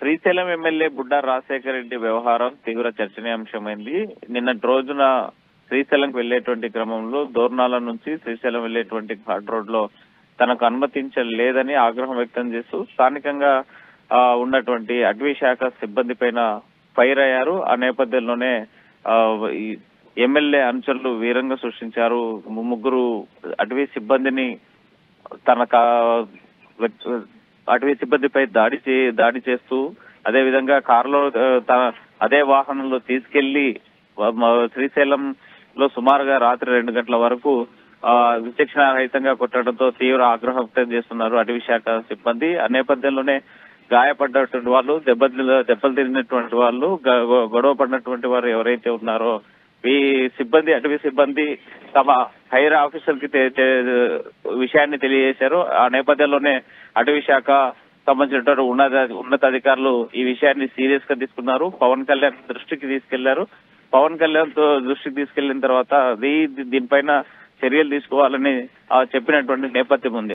Srisailam MLA Budda Rajasekhara Reddy వ్యవహారం తీవ్ర చర్చనీయాంశమైంది. నిన్నటి రోజున శ్రీశైలంకి వెళ్లేటువంటి క్రమంలో దోర్నాల నుంచి శ్రీశైలం వెళ్లేటువంటి ఘాట్ రోడ్ లో తనకు అనుమతించలేదని ఆగ్రహం వ్యక్తం చేస్తూ స్థానికంగా ఉన్నటువంటి అటవీ శాఖ సిబ్బంది పైన ఫైర్ అయ్యారు. ఆ నేపథ్యంలోనే ఈ ఎమ్మెల్యే అనుచరులు వీరంగా సృష్టించారు. ముగ్గురు అటవీ సిబ్బందిని అటవీ సిబ్బందిపై దాడి చేస్తూ అదే విధంగా కారులో అదే వాహనంలో తీసుకెళ్లి శ్రీశైలం లో సుమారుగా రాత్రి 2 గంటల వరకు విచక్షణ రహితంగా కొట్టడంతో తీవ్ర ఆగ్రహం వ్యక్తం చేస్తున్నారు అటవీ శాఖ సిబ్బంది. ఆ నేపథ్యంలోనే గాయపడ్డటువంటి వాళ్ళు, దెబ్బలు తిరిగినటువంటి వాళ్ళు, గొడవ పడినటువంటి వారు ఎవరైతే ఉన్నారో ఈ సిబ్బంది, అటవీ సిబ్బంది తమ హైర్ ఆఫీసర్ కి విషయాన్ని తెలియజేశారు. ఆ నేపథ్యంలోనే అటవీ శాఖ సంబంధించినటువంటి ఉన్నతాధికారులు ఈ విషయాన్ని సీరియస్ గా తీసుకున్నారు. పవన్ కళ్యాణ్ దృష్టికి తీసుకెళ్లారు. పవన్ కళ్యాణ్ దృష్టికి తీసుకెళ్లిన తర్వాత దీనిపైన చర్యలు తీసుకోవాలని చెప్పినటువంటి నేపథ్యం ఉంది.